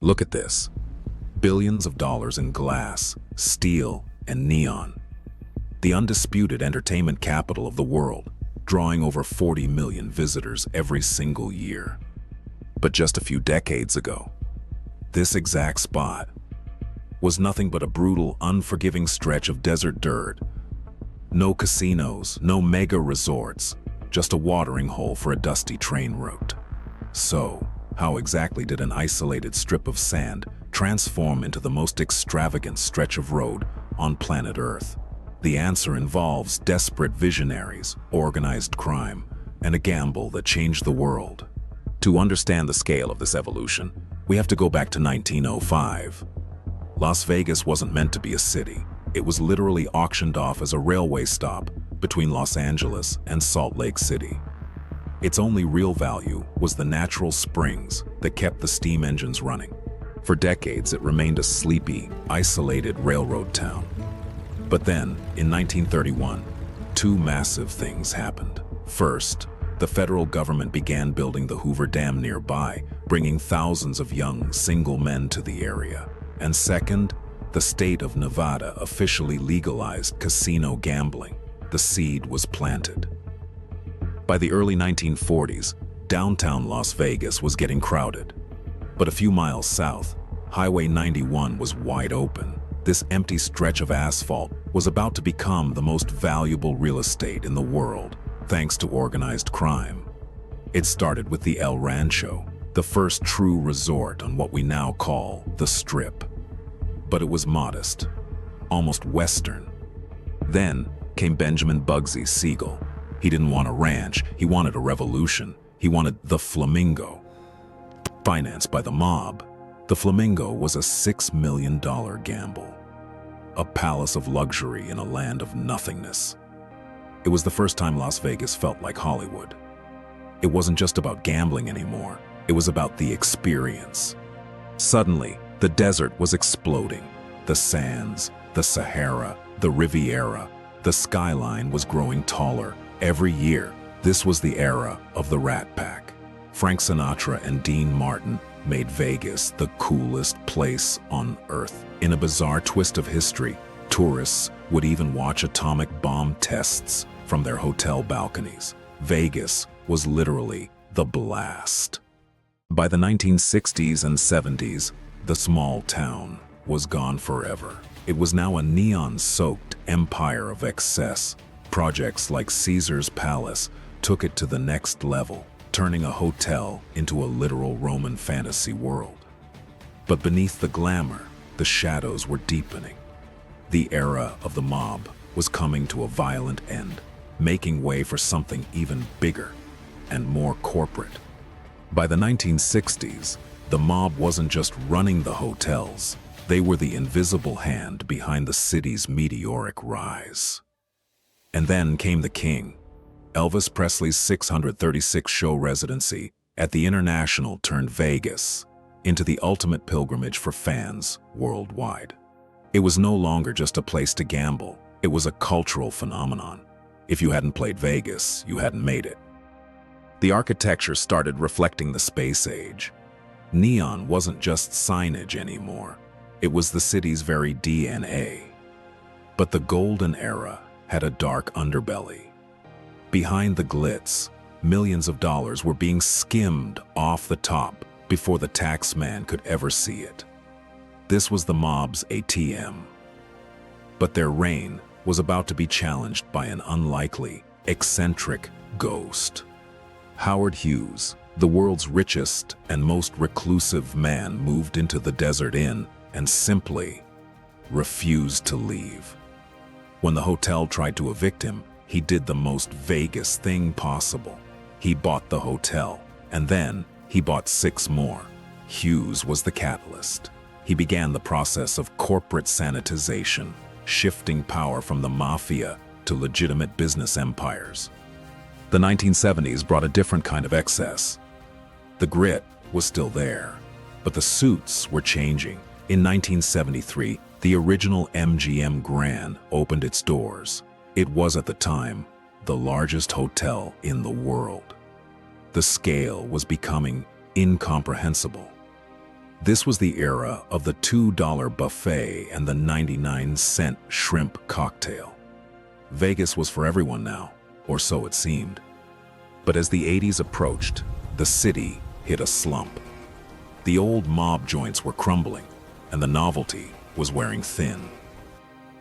Look at this. Billions of dollars in glass, steel, and neon. The undisputed entertainment capital of the world, drawing over 40 million visitors every single year. But just a few decades ago, this exact spot was nothing but a brutal, unforgiving stretch of desert dirt. No casinos, no mega resorts, just a watering hole for a dusty train route. So, how exactly did an isolated strip of sand transform into the most extravagant stretch of road on planet Earth? The answer involves desperate visionaries, organized crime, and a gamble that changed the world. To understand the scale of this evolution, we have to go back to 1905. Las Vegas wasn't meant to be a city. It was literally auctioned off as a railway stop between Los Angeles and Salt Lake City. Its only real value was the natural springs that kept the steam engines running. For decades, it remained a sleepy, isolated railroad town. But then, in 1931, two massive things happened. First, the federal government began building the Hoover Dam nearby, bringing thousands of young, single men to the area. And second, the state of Nevada officially legalized casino gambling. The seed was planted. By the early 1940s, downtown Las Vegas was getting crowded. But a few miles south, Highway 91 was wide open. This empty stretch of asphalt was about to become the most valuable real estate in the world, thanks to organized crime. It started with the El Rancho, the first true resort on what we now call the Strip. But it was modest, almost Western. Then came Benjamin Bugsy Siegel. He didn't want a ranch, he wanted a revolution. He wanted the Flamingo. Financed by the mob, the Flamingo was a $6 million gamble. A palace of luxury in a land of nothingness. It was the first time Las Vegas felt like Hollywood. It wasn't just about gambling anymore, it was about the experience. Suddenly, the desert was exploding. The sands, the Sahara, the Riviera, the skyline was growing taller every year. This was the era of the Rat Pack. Frank Sinatra and Dean Martin made Vegas the coolest place on Earth. In a bizarre twist of history, tourists would even watch atomic bomb tests from their hotel balconies. Vegas was literally the blast. By the 1960s and 70s, the small town was gone forever. It was now a neon-soaked empire of excess. Projects like Caesar's Palace took it to the next level, turning a hotel into a literal Roman fantasy world. But beneath the glamour, the shadows were deepening. The era of the mob was coming to a violent end, making way for something even bigger and more corporate. By the 1960s, the mob wasn't just running the hotels, they were the invisible hand behind the city's meteoric rise. And then came the king. Elvis Presley's 636 show residency at the International turned Vegas into the ultimate pilgrimage for fans worldwide. It was no longer just a place to gamble, it was a cultural phenomenon. If you hadn't played Vegas, you hadn't made it. The architecture started reflecting the space age. Neon wasn't just signage anymore, it was the city's very DNA. But the golden era had a dark underbelly. Behind the glitz, millions of dollars were being skimmed off the top before the tax man could ever see it. This was the mob's ATM. But their reign was about to be challenged by an unlikely, eccentric ghost. Howard Hughes, the world's richest and most reclusive man, moved into the Desert Inn and simply refused to leave. When the hotel tried to evict him, he did the most Vegas thing possible. He bought the hotel, and then he bought 6 more. Hughes was the catalyst. He began the process of corporate sanitization, shifting power from the mafia to legitimate business empires. The 1970s brought a different kind of excess. The grit was still there, but the suits were changing. In 1973, the original MGM Grand opened its doors. It was at the time the largest hotel in the world. The scale was becoming incomprehensible. This was the era of the $2 buffet and the 99-cent shrimp cocktail. Vegas was for everyone now, or so it seemed. But as the 80s approached, the city hit a slump. The old mob joints were crumbling, and the novelty was wearing thin.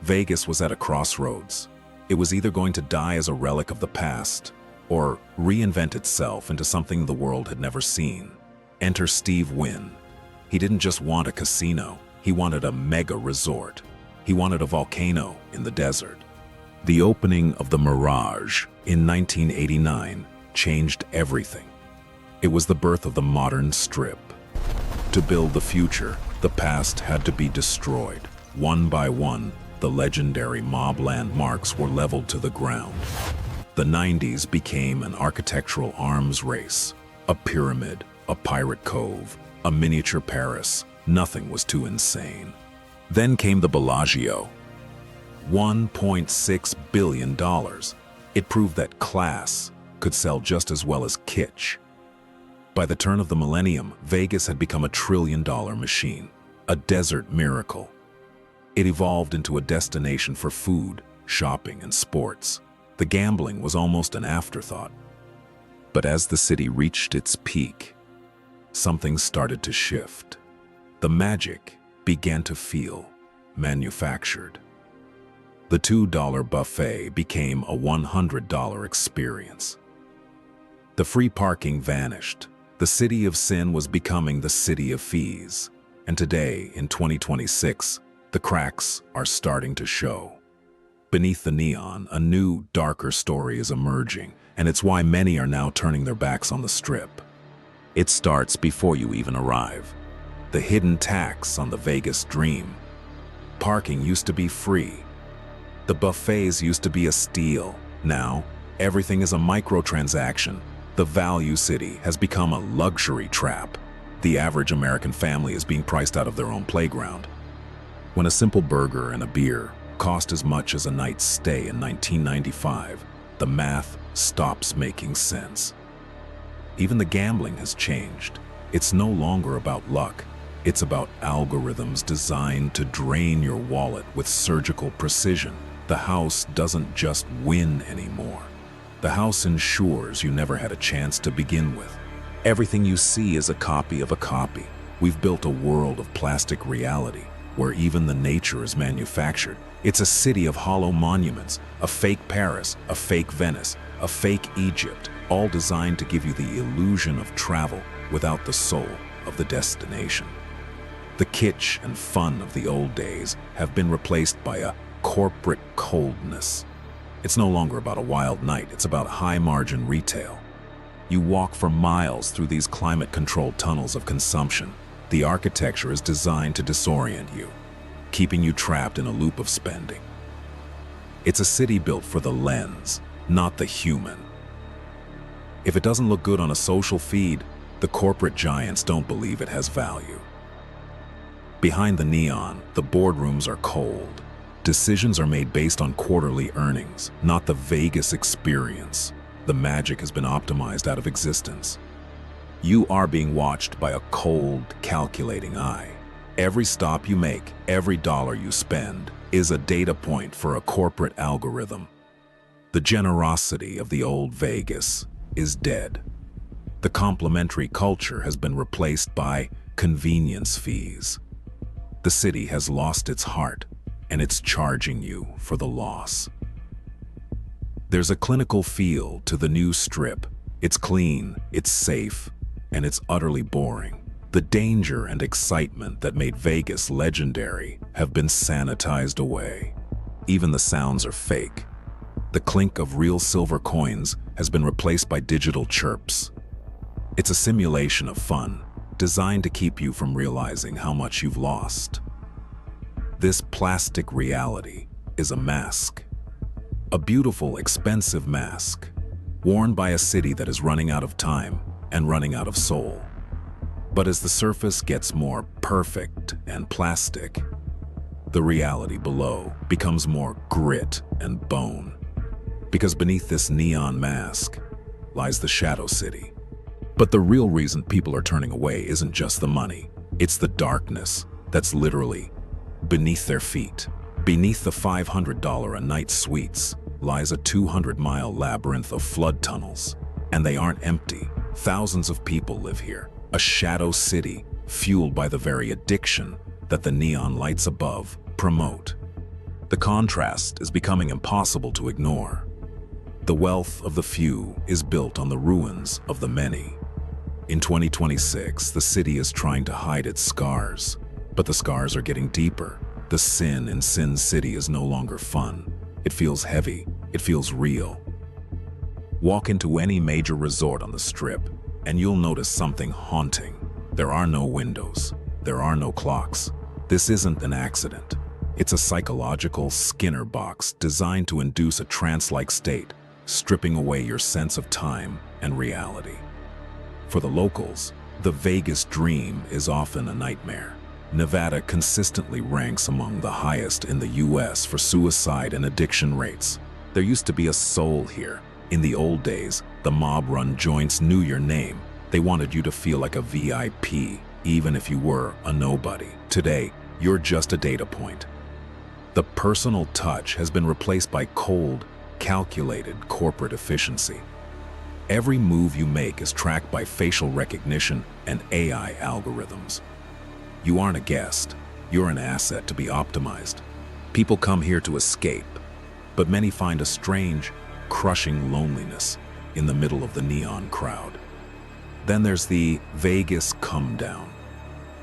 Vegas was at a crossroads. It was either going to die as a relic of the past, or reinvent itself into something the world had never seen. Enter Steve Wynn. He didn't just want a casino, he wanted a mega resort. He wanted a volcano in the desert. The opening of the Mirage in 1989 changed everything. It was the birth of the modern Strip. To build the future, the past had to be destroyed. One by one, the legendary mob landmarks were leveled to the ground. The 90s became an architectural arms race. A pyramid, a pirate cove, a miniature Paris. Nothing was too insane. Then came the Bellagio. $1.6 billion. It proved that class could sell just as well as kitsch. By the turn of the millennium, Vegas had become a trillion-dollar machine, a desert miracle. It evolved into a destination for food, shopping, and sports. The gambling was almost an afterthought. But as the city reached its peak, something started to shift. The magic began to feel manufactured. The $2 buffet became a $100 experience. The free parking vanished. The city of sin was becoming the city of fees. And today, in 2026, the cracks are starting to show. Beneath the neon, a new, darker story is emerging, and it's why many are now turning their backs on the Strip. It starts before you even arrive. The hidden tax on the Vegas dream. Parking used to be free. The buffets used to be a steal. Now, everything is a microtransaction. The value city has become a luxury trap. The average American family is being priced out of their own playground. When a simple burger and a beer cost as much as a night's stay in 1995, the math stops making sense. Even the gambling has changed. It's no longer about luck. It's about algorithms designed to drain your wallet with surgical precision. The house doesn't just win anymore. The house ensures you never had a chance to begin with. Everything you see is a copy of a copy. We've built a world of plastic reality, where even the nature is manufactured. It's a city of hollow monuments, a fake Paris, a fake Venice, a fake Egypt, all designed to give you the illusion of travel without the soul of the destination. The kitsch and fun of the old days have been replaced by a corporate coldness. It's no longer about a wild night, it's about high-margin retail. You walk for miles through these climate-controlled tunnels of consumption. The architecture is designed to disorient you, keeping you trapped in a loop of spending. It's a city built for the lens, not the human. If it doesn't look good on a social feed, the corporate giants don't believe it has value. Behind the neon, the boardrooms are cold. Decisions are made based on quarterly earnings, not the Vegas experience. The magic has been optimized out of existence. You are being watched by a cold, calculating eye. Every stop you make, every dollar you spend, is a data point for a corporate algorithm. The generosity of the old Vegas is dead. The complimentary culture has been replaced by convenience fees. The city has lost its heart, and it's charging you for the loss. There's a clinical feel to the new Strip. It's clean, it's safe, and it's utterly boring. The danger and excitement that made Vegas legendary have been sanitized away. Even the sounds are fake. The clink of real silver coins has been replaced by digital chirps. It's a simulation of fun, designed to keep you from realizing how much you've lost. This plastic reality is a mask. A beautiful, expensive mask, worn by a city that is running out of time and running out of soul. But as the surface gets more perfect and plastic, the reality below becomes more grit and bone. Because beneath this neon mask lies the shadow city. But the real reason people are turning away isn't just the money. It's the darkness that's literally beneath their feet. Beneath the $500 a night suites lies a 200-mile labyrinth of flood tunnels. And they aren't empty. Thousands of people live here. A shadow city fueled by the very addiction that the neon lights above promote. The contrast is becoming impossible to ignore. The wealth of the few is built on the ruins of the many. In 2026, the city is trying to hide its scars, but the scars are getting deeper. The sin in Sin City is no longer fun. It feels heavy. It feels real. Walk into any major resort on the Strip, and you'll notice something haunting. There are no windows. There are no clocks. This isn't an accident. It's a psychological Skinner box designed to induce a trance-like state, stripping away your sense of time and reality. For the locals, the Vegas dream is often a nightmare. Nevada consistently ranks among the highest in the US for suicide and addiction rates. There used to be a soul here. In the old days, the mob-run joints knew your name. They wanted you to feel like a VIP, even if you were a nobody. Today, you're just a data point. The personal touch has been replaced by cold, calculated corporate efficiency. Every move you make is tracked by facial recognition and AI algorithms. You aren't a guest, you're an asset to be optimized. People come here to escape, but many find a strange, crushing loneliness in the middle of the neon crowd. Then there's the Vegas come down.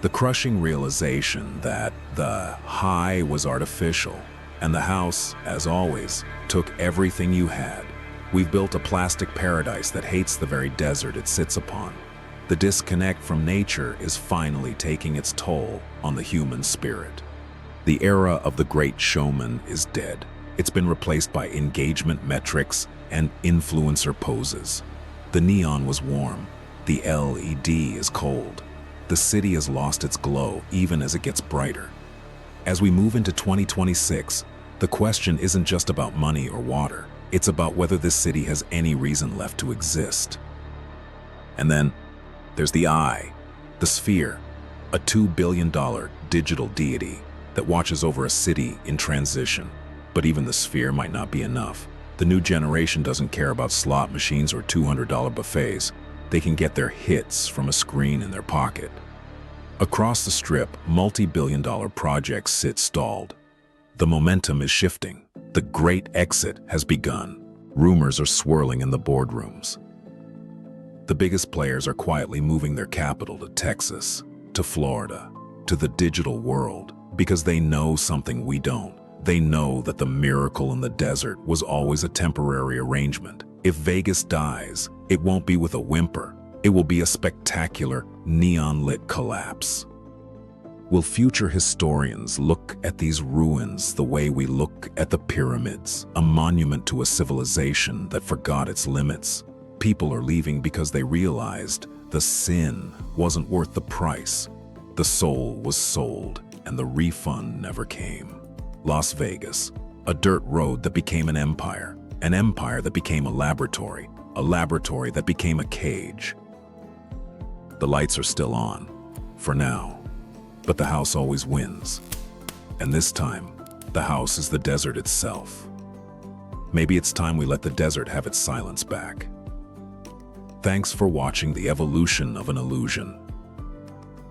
The crushing realization that the high was artificial and the house, as always, took everything you had. We've built a plastic paradise that hates the very desert it sits upon. The disconnect from nature is finally taking its toll on the human spirit. The era of the great showman is dead. It's been replaced by engagement metrics and influencer poses. The neon was warm. The LED is cold. The city has lost its glow even as it gets brighter. As we move into 2026, the question isn't just about money or water. It's about whether this city has any reason left to exist. And then there's the Eye, the Sphere, a $2 billion digital deity that watches over a city in transition. But even the Sphere might not be enough. The new generation doesn't care about slot machines or $200 buffets. They can get their hits from a screen in their pocket. Across the Strip, multi-billion-dollar projects sit stalled. The momentum is shifting. The great exit has begun. Rumors are swirling in the boardrooms. The biggest players are quietly moving their capital to Texas, to Florida, to the digital world, because they know something we don't. They know that the miracle in the desert was always a temporary arrangement. If Vegas dies, it won't be with a whimper. It will be a spectacular, neon-lit collapse. Will future historians look at these ruins the way we look at the pyramids, a monument to a civilization that forgot its limits? People are leaving because they realized the sin wasn't worth the price. The soul was sold, and the refund never came. Las Vegas, a dirt road that became an empire that became a laboratory that became a cage. The lights are still on, for now, but the house always wins. And this time, the house is the desert itself. Maybe it's time we let the desert have its silence back. Thanks for watching the evolution of an illusion.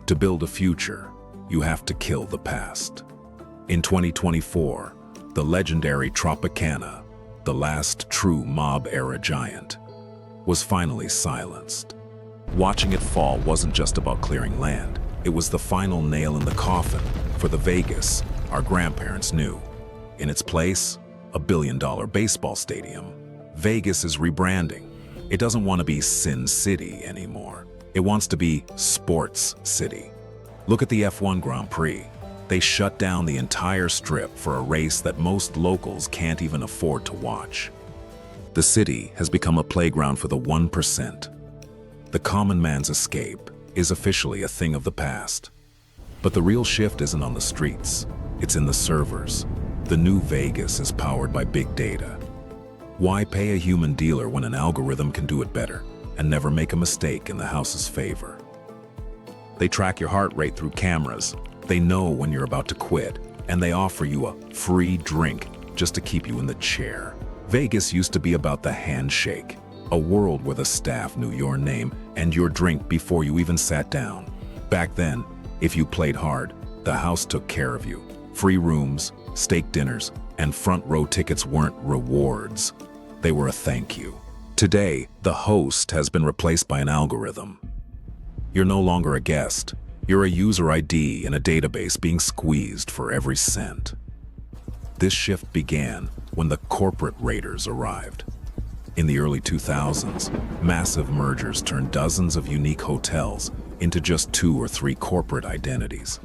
To build a future, you have to kill the past. In 2024, the legendary Tropicana, the last true mob-era giant, was finally silenced. Watching it fall wasn't just about clearing land. It was the final nail in the coffin for the Vegas our grandparents knew. In its place, a billion-dollar baseball stadium. Vegas is rebranding. It doesn't want to be Sin City anymore. It wants to be Sports City. Look at the F1 Grand Prix. They shut down the entire Strip for a race that most locals can't even afford to watch. The city has become a playground for the 1%. The common man's escape is officially a thing of the past. But the real shift isn't on the streets, it's in the servers. The new Vegas is powered by big data. Why pay a human dealer when an algorithm can do it better and never make a mistake in the house's favor? They track your heart rate through cameras. They know when you're about to quit, and they offer you a free drink just to keep you in the chair. Vegas used to be about the handshake, a world where the staff knew your name and your drink before you even sat down. Back then, if you played hard, the house took care of you. Free rooms, steak dinners, and front row tickets weren't rewards. They were a thank you. Today, the host has been replaced by an algorithm. You're no longer a guest. You're a user ID in a database being squeezed for every cent. This shift began when the corporate raiders arrived. In the early 2000s, massive mergers turned dozens of unique hotels into just 2 or 3 corporate identities.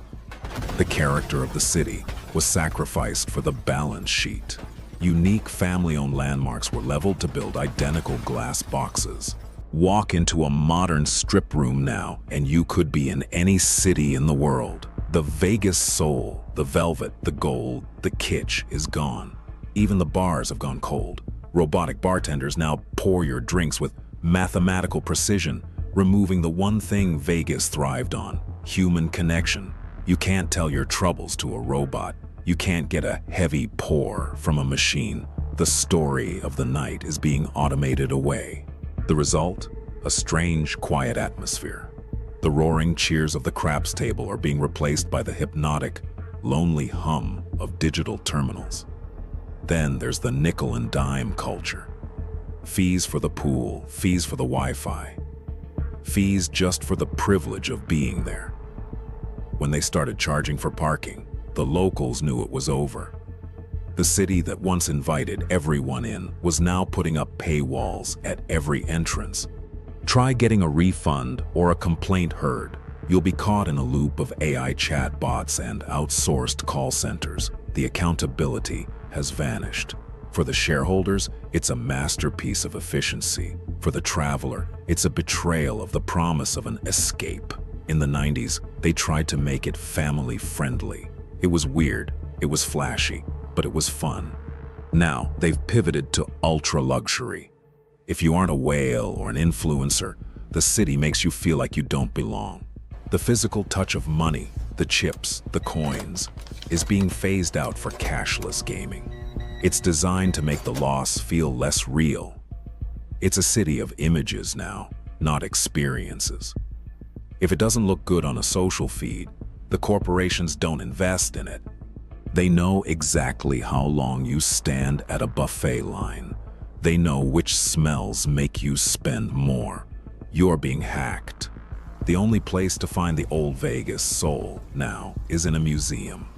The character of the city was sacrificed for the balance sheet. Unique family-owned landmarks were leveled to build identical glass boxes. Walk into a modern strip room now, and you could be in any city in the world. The Vegas soul, the velvet, the gold, the kitsch is gone. Even the bars have gone cold. Robotic bartenders now pour your drinks with mathematical precision, removing the one thing Vegas thrived on: human connection. You can't tell your troubles to a robot. You can't get a heavy pour from a machine. The story of the night is being automated away. The result? A strange, quiet atmosphere. The roaring cheers of the craps table are being replaced by the hypnotic, lonely hum of digital terminals. Then there's the nickel and dime culture. Fees for the pool, fees for the Wi-Fi. Fees just for the privilege of being there. When they started charging for parking, the locals knew it was over. The city that once invited everyone in was now putting up paywalls at every entrance. Try getting a refund or a complaint heard. You'll be caught in a loop of AI chatbots and outsourced call centers. The accountability has vanished. For the shareholders, it's a masterpiece of efficiency. For the traveler, it's a betrayal of the promise of an escape. In the 90s, they tried to make it family-friendly. It was weird, it was flashy, but it was fun. Now, they've pivoted to ultra-luxury. If you aren't a whale or an influencer, the city makes you feel like you don't belong. The physical touch of money, the chips, the coins, is being phased out for cashless gaming. It's designed to make the loss feel less real. It's a city of images now, not experiences. If it doesn't look good on a social feed, the corporations don't invest in it. They know exactly how long you stand at a buffet line. They know which smells make you spend more. You're being hacked. The only place to find the old Vegas soul now is in a museum.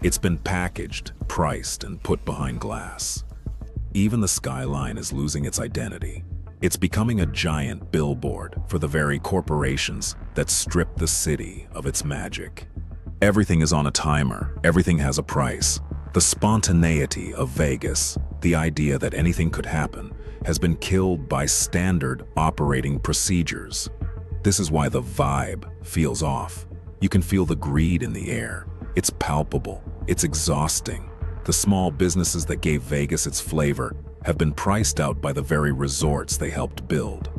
It's been packaged, priced, and put behind glass. Even the skyline is losing its identity. It's becoming a giant billboard for the very corporations that strip the city of its magic. Everything is on a timer. Everything has a price. The spontaneity of Vegas, the idea that anything could happen, has been killed by standard operating procedures. This is why the vibe feels off. You can feel the greed in the air. It's palpable. It's exhausting. The small businesses that gave Vegas its flavor have been priced out by the very resorts they helped build.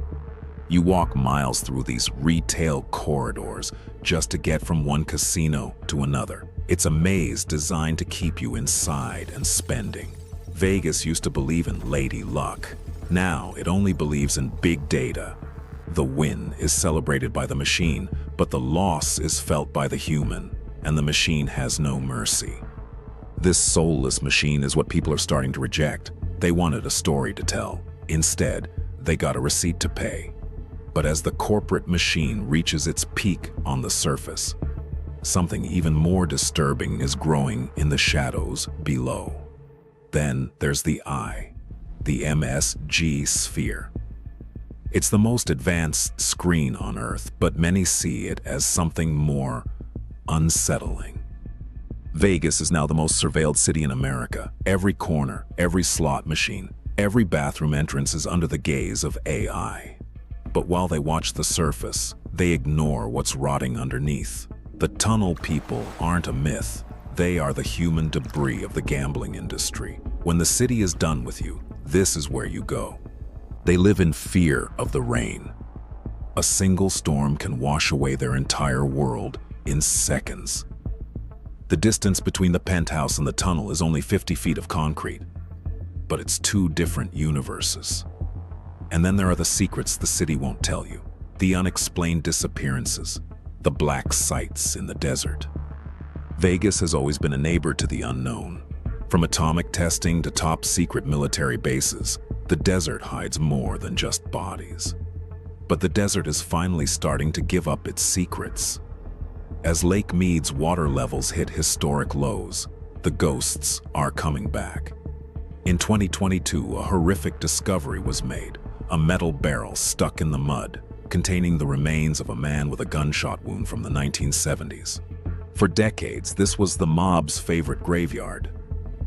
You walk miles through these retail corridors just to get from one casino to another. It's a maze designed to keep you inside and spending. Vegas used to believe in lady luck. Now it only believes in big data. The win is celebrated by the machine, but the loss is felt by the human, and the machine has no mercy. This soulless machine is what people are starting to reject. They wanted a story to tell. Instead, they got a receipt to pay. But as the corporate machine reaches its peak on the surface, something even more disturbing is growing in the shadows below. Then there's the eye, the MSG sphere. It's the most advanced screen on Earth, but many see it as something more unsettling. Vegas is now the most surveilled city in America. Every corner, every slot machine, every bathroom entrance is under the gaze of AI. But while they watch the surface, they ignore what's rotting underneath. The tunnel people aren't a myth. They are the human debris of the gambling industry. When the city is done with you, this is where you go. They live in fear of the rain. A single storm can wash away their entire world in seconds. The distance between the penthouse and the tunnel is only 50 feet of concrete, but it's two different universes. And then there are the secrets the city won't tell you, the unexplained disappearances, the black sites in the desert. Vegas has always been a neighbor to the unknown. From atomic testing to top-secret military bases, the desert hides more than just bodies. But the desert is finally starting to give up its secrets. As Lake Mead's water levels hit historic lows, the ghosts are coming back. In 2022, a horrific discovery was made, a metal barrel stuck in the mud, containing the remains of a man with a gunshot wound from the 1970s. For decades, this was the mob's favorite graveyard.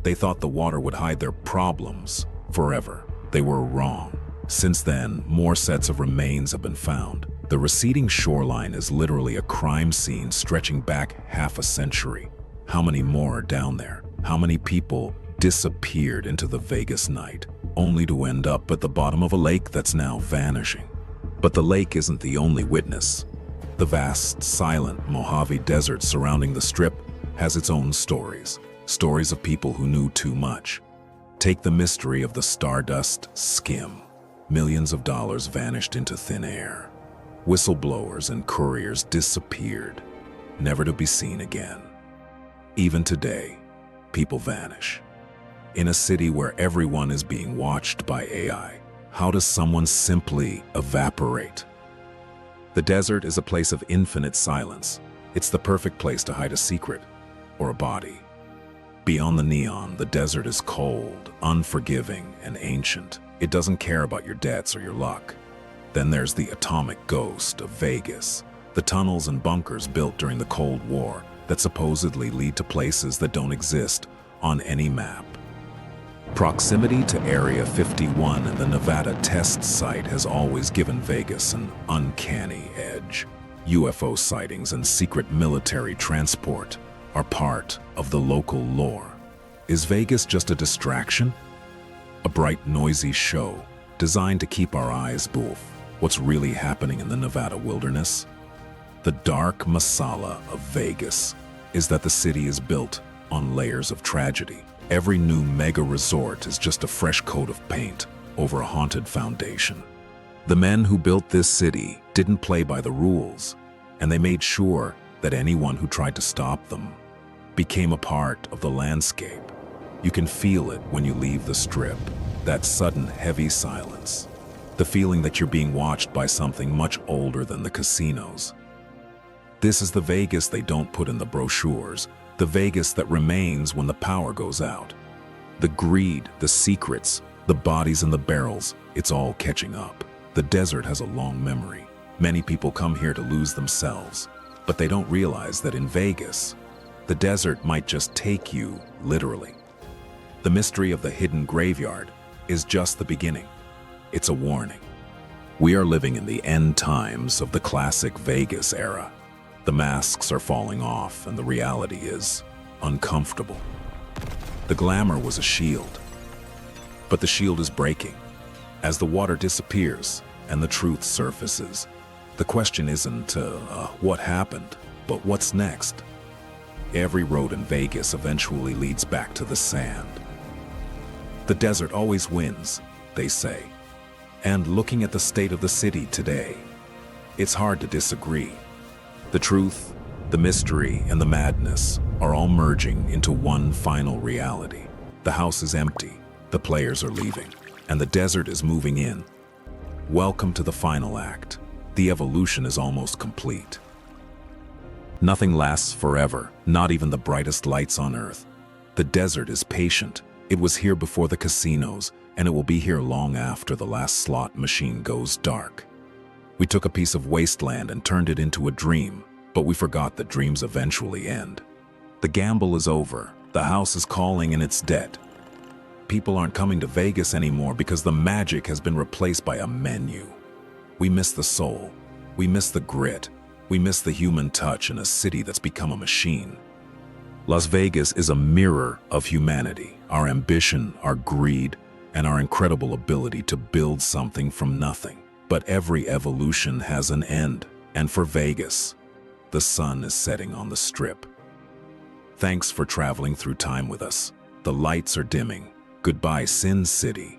They thought the water would hide their problems forever. They were wrong. Since then, more sets of remains have been found. The receding shoreline is literally a crime scene stretching back half a century. How many more are down there? How many people disappeared into the Vegas night, only to end up at the bottom of a lake that's now vanishing? But the lake isn't the only witness. The vast, silent Mojave Desert surrounding the Strip has its own stories. Stories of people who knew too much. Take the mystery of the Stardust skim. Millions of dollars vanished into thin air. Whistleblowers and couriers disappeared, never to be seen again. Even today, people vanish. In a city where everyone is being watched by AI, how does someone simply evaporate? The desert is a place of infinite silence. It's the perfect place to hide a secret or a body. Beyond the neon, the desert is cold, unforgiving, and ancient. It doesn't care about your debts or your luck. Then there's the atomic ghost of Vegas, the tunnels and bunkers built during the Cold War that supposedly lead to places that don't exist on any map. Proximity to Area 51 and the Nevada test site has always given Vegas an uncanny edge. UFO sightings and secret military transport are part of the local lore. Is Vegas just a distraction? A bright, noisy show designed to keep our eyes off what's really happening in the Nevada wilderness? The dark masala of Vegas is that the city is built on layers of tragedy. Every new mega resort is just a fresh coat of paint over a haunted foundation. The men who built this city didn't play by the rules, and they made sure that anyone who tried to stop them became a part of the landscape. You can feel it when you leave the Strip, that sudden heavy silence, the feeling that you're being watched by something much older than the casinos. This is the Vegas they don't put in the brochures, the Vegas that remains when the power goes out. The greed, the secrets, the bodies in the barrels, it's all catching up. The desert has a long memory. Many people come here to lose themselves, but they don't realize that in Vegas, the desert might just take you literally. The mystery of the hidden graveyard is just the beginning. It's a warning. We are living in the end times of the classic Vegas era. The masks are falling off and the reality is uncomfortable. The glamour was a shield, but the shield is breaking. As the water disappears and the truth surfaces, the question isn't what happened, but what's next? Every road in Vegas eventually leads back to the sand. The desert always wins, they say. And looking at the state of the city today, it's hard to disagree. The truth, the mystery, and the madness are all merging into one final reality. The house is empty, the players are leaving, and the desert is moving in. Welcome to the final act. The evolution is almost complete. Nothing lasts forever, not even the brightest lights on Earth. The desert is patient. It was here before the casinos, and it will be here long after the last slot machine goes dark. We took a piece of wasteland and turned it into a dream, but we forgot that dreams eventually end. The gamble is over. The house is calling and it's dead. People aren't coming to Vegas anymore because the magic has been replaced by a menu. We miss the soul. We miss the grit. We miss the human touch in a city that's become a machine. Las Vegas is a mirror of humanity, our ambition, our greed, and our incredible ability to build something from nothing. But every evolution has an end, and for Vegas, the sun is setting on the Strip. Thanks for traveling through time with us. The lights are dimming. Goodbye, Sin City.